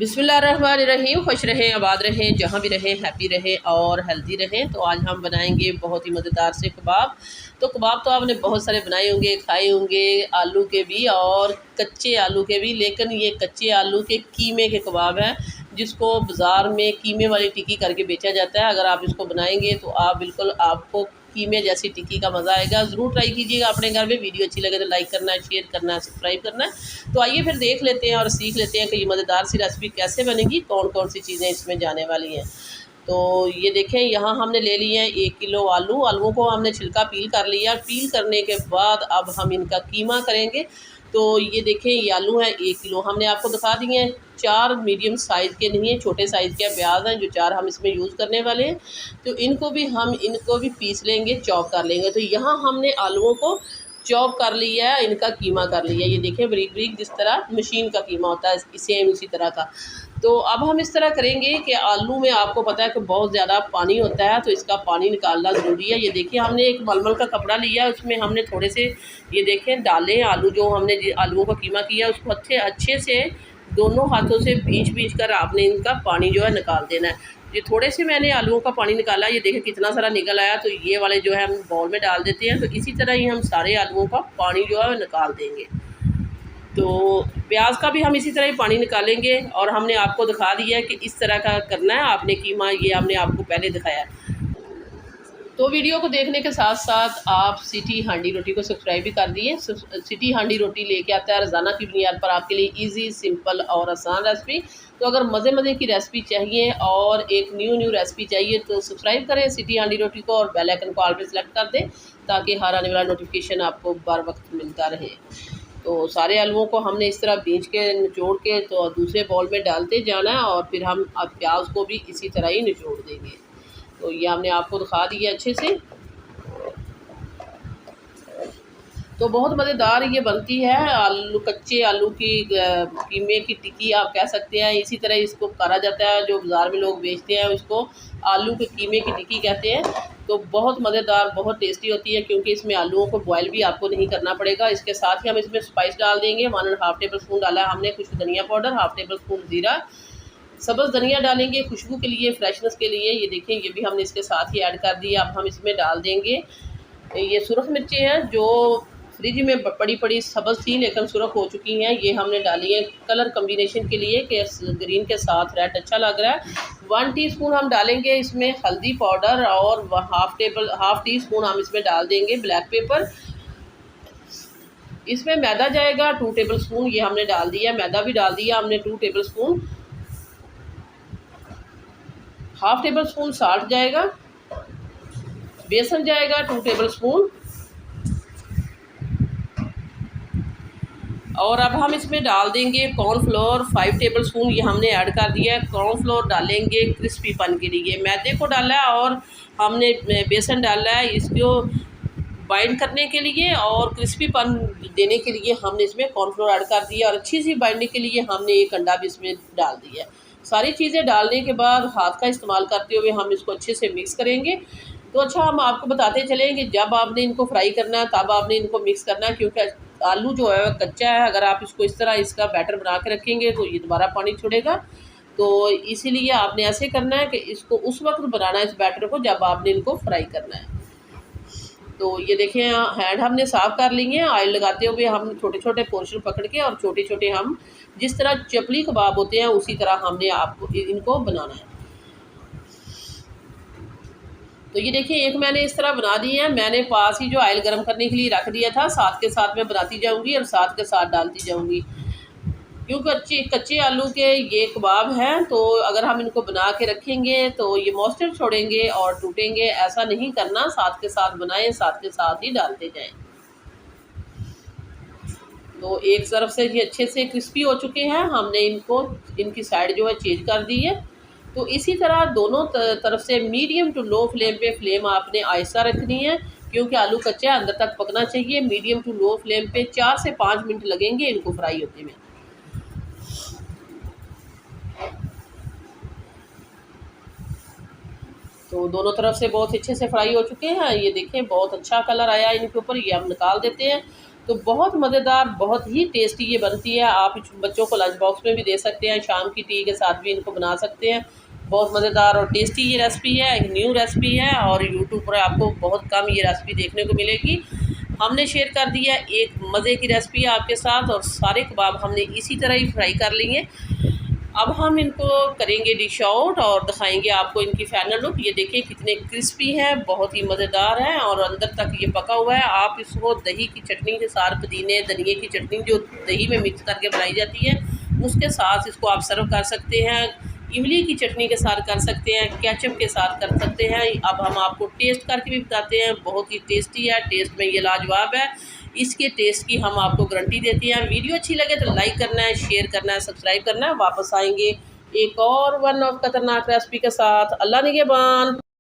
बिस्मिल्लाहिर्रहमानिर्रहीम। खुश रहें, आबाद रहें, जहाँ भी रहें हैप्पी रहें और हेल्दी रहें। तो आज हम बनाएंगे बहुत ही मज़ेदार से कबाब। तो कबाब तो आपने बहुत सारे बनाए होंगे, खाए होंगे, आलू के भी और कच्चे आलू के भी, लेकिन ये कच्चे आलू के कीमे के कबाब हैं जिसको बाज़ार में कीमे वाली टिक्की करके बेचा जाता है। अगर आप इसको बनाएंगे तो आप बिल्कुल आपको कीमे जैसी टिक्की का मज़ा आएगा। ज़रूर ट्राई कीजिएगा अपने घर में। वीडियो अच्छी लगे तो लाइक करना है, शेयर करना है, सब्सक्राइब करना है। तो आइए फिर देख लेते हैं और सीख लेते हैं कि ये मज़ेदार सी रेसिपी कैसे बनेगी, कौन कौन सी चीज़ें इसमें जाने वाली हैं। तो ये देखें, यहाँ हमने ले लिए हैं 1 किलो आलू। आलूओं को हमने छिलका पील कर लिया। पील करने के बाद अब हम इनका कीमा करेंगे। तो ये देखें, ये आलू हैं 1 किलो, हमने आपको दिखा दिए हैं। 4 मीडियम साइज़ के नहीं है, छोटे साइज़ के प्याज हैं जो 4 हम इसमें यूज़ करने वाले हैं। तो इनको भी पीस लेंगे, चॉप कर लेंगे। तो यहाँ हमने आलूओं को चॉप कर लिया है, इनका कीमा कर लिया है। ये देखें, बारीक बारीक जिस तरह मशीन का कीमा होता है सेम उसी तरह का। तो अब हम इस तरह करेंगे कि आलू में आपको पता है कि बहुत ज़्यादा पानी होता है, तो इसका पानी निकालना ज़रूरी है। ये देखिए, हमने एक मलमल का कपड़ा लिया, उसमें हमने थोड़े से ये देखें डाले आलू, जो हमने आलूओं का कीमा किया उसको अच्छे से दोनों हाथों से भींच कर आपने इनका पानी जो है निकाल देना है। ये थोड़े से मैंने आलूओं का पानी निकाला, ये देखें कितना सारा निकल आया। तो ये वाले जो है हम बाउल में डाल देते हैं। तो इसी तरह ही हम सारे आलूओं का पानी जो है निकाल देंगे। तो प्याज का भी हम इसी तरह ही पानी निकालेंगे। और हमने आपको दिखा दिया है कि इस तरह का करना है आपने कीमा, ये हमने आपको पहले दिखाया है। तो वीडियो को देखने के साथ साथ आप सिटी हांडी रोटी को सब्सक्राइब भी कर दिए। सिटी हांडी रोटी लेके आता है रोज़ाना की बुनियाद पर आपके लिए इजी, सिंपल और आसान रेसिपी। तो अगर मज़े की रेसिपी चाहिए और एक न्यू रेसिपी चाहिए तो सब्सक्राइब करें सिटी हांडी रोटी को और बेल आइकन को ऑल पे सेलेक्ट कर दें, ताकि हर आने वाला नोटिफिकेशन आपको बर वक्त मिलता रहे। तो सारे आलूओं को हमने इस तरह भींच के निचोड़ के तो दूसरे बाउल में डालते जाना है, और फिर हम अब प्याज को भी इसी तरह ही निचोड़ देंगे। तो ये हमने आपको दिखा दिया अच्छे से। तो बहुत मज़ेदार ये बनती है कच्चे आलू की कीमे की टिक्की आप कह सकते हैं। इसी तरह इसको करा जाता है, जो बाज़ार में लोग बेचते हैं उसको आलू के कीमे की टिक्की कहते हैं। तो बहुत मज़ेदार, बहुत टेस्टी होती है, क्योंकि इसमें आलूओं को बॉयल भी आपको नहीं करना पड़ेगा। इसके साथ ही हम इसमें स्पाइस डाल देंगे। 1.5 टेबल स्पून डाला है हमने कुछ धनिया पाउडर, 1/2 टेबल स्पून ज़ीरा, सब्ज़ धनिया डालेंगे खुशबू के लिए, फ्रेशनेस के लिए। ये देखें, ये भी हमने इसके साथ ही ऐड कर दिया। अब हम इसमें डाल देंगे ये सुरख मिर्चें हैं जो फ्रिज में पड़ी पड़ी सब्ज़ थी लेकिन सुरख हो चुकी हैं। ये हमने डाली है कलर कम्बिनेशन के लिए कि ग्रीन के साथ रेड अच्छा लग रहा है। 1 टीस्पून हम डालेंगे इसमें हल्दी पाउडर, और 1/2 टीस्पून हम इसमें डाल देंगे ब्लैक पेपर। इसमें मैदा जाएगा 2 टेबल स्पून, ये हमने डाल दिया। मैदा भी डाल दिया हमने 2 table spoon. 1/2 table spoon salt जाएगा। बेसन जाएगा 2 टेबल स्पून। और अब हम इसमें डाल देंगे कॉर्नफ्लोर 5 टेबल स्पून, ये हमने ऐड कर दिया है। कॉर्नफ्लोर डालेंगे क्रिस्पीपन के लिए। मैदे को डाला है और हमने बेसन डाला है इसको बाइंड करने के लिए, और क्रिस्पीपन देने के लिए हमने इसमें कॉर्नफ्लोर ऐड कर दिया। और अच्छी सी बाइंडिंग के लिए हमने एक अंडा भी इसमें डाल दिया। सारी चीज़ें डालने के बाद हाथ का इस्तेमाल करते हुए हम इसको अच्छे से मिक्स करेंगे। तो अच्छा, हम आपको बताते चलें कि जब आपने इनको फ्राई करना है तब आपने इनको मिक्स करना है, क्योंकि आलू जो है कच्चा है। अगर आप इसको इस तरह इसका बैटर बना के रखेंगे तो ये दोबारा पानी छोड़ेगा। तो इसीलिए आपने ऐसे करना है कि इसको उस वक्त बनाना है इस बैटर को जब आपने इनको फ्राई करना है। तो ये देखें, हैंड हमने साफ़ कर लिए हैं। ऑयल लगाते हुए हम छोटे छोटे पोर्शन पकड़ के और छोटे छोटे हम जिस तरह चपली कबाब होते हैं उसी तरह हमने आपको इनको बनाना है। तो ये देखिए, एक मैंने इस तरह बना दी है। मैंने पास ही जो ऑयल गर्म करने के लिए रख दिया था, साथ के साथ मैं बनाती जाऊंगी और साथ के साथ डालती जाऊंगी, क्योंकि कच्चे आलू के ये कबाब हैं। तो अगर हम इनको बना के रखेंगे तो ये मॉइस्चर छोड़ेंगे और टूटेंगे। ऐसा नहीं करना, साथ के साथ बनाएं, साथ के साथ ही डालते जाएं। तो एक तरफ से ये अच्छे से क्रिस्पी हो चुके हैं, हमने इनकी साइड जो है चेंज कर दी है। तो इसी तरह दोनों तरफ से मीडियम टू लो फ्लेम पे फ्लेम आपने आहिस्ता रखनी है, क्योंकि आलू कच्चा अंदर तक पकना चाहिए। मीडियम टू लो फ्लेम पे 4 से 5 मिनट लगेंगे इनको फ्राई होते में। तो दोनों तरफ से बहुत अच्छे से फ्राई हो चुके हैं। ये देखें, बहुत अच्छा कलर आया इनके ऊपर। ये हम निकाल देते हैं। तो बहुत मज़ेदार, बहुत ही टेस्टी ये बनती है। आप बच्चों को लंच बॉक्स में भी दे सकते हैं, शाम की टी के साथ भी इनको बना सकते हैं। बहुत मज़ेदार और टेस्टी ये रेसिपी है, एक न्यू रेसिपी है और यूट्यूब पर आपको बहुत कम ये रेसिपी देखने को मिलेगी। हमने शेयर कर दिया एक मज़े की रेसिपी आपके साथ, और सारे कबाब हमने इसी तरह ही फ्राई कर लिए। अब हम इनको करेंगे डिश आउट और दिखाएंगे आपको इनकी फाइनल लुक। ये देखिए कितने क्रिस्पी हैं, बहुत ही मज़ेदार हैं और अंदर तक ये पका हुआ है। आप इसको दही की चटनी के साथ, पुदीने धनिए की चटनी जो दही में मिक्स करके बनाई जाती है उसके साथ इसको आप सर्व कर सकते हैं। इमली की चटनी के साथ कर सकते हैं, केचप के साथ कर सकते हैं। अब हम आपको टेस्ट करके भी बताते हैं, बहुत ही टेस्टी है, टेस्ट में ये लाजवाब है। इसके टेस्ट की हम आपको गारंटी देते हैं। वीडियो अच्छी लगे तो लाइक करना है, शेयर करना है, सब्सक्राइब करना है। वापस आएंगे एक और वन ऑफ खतरनाक रेसिपी के साथ। अल्लाह निगहबान।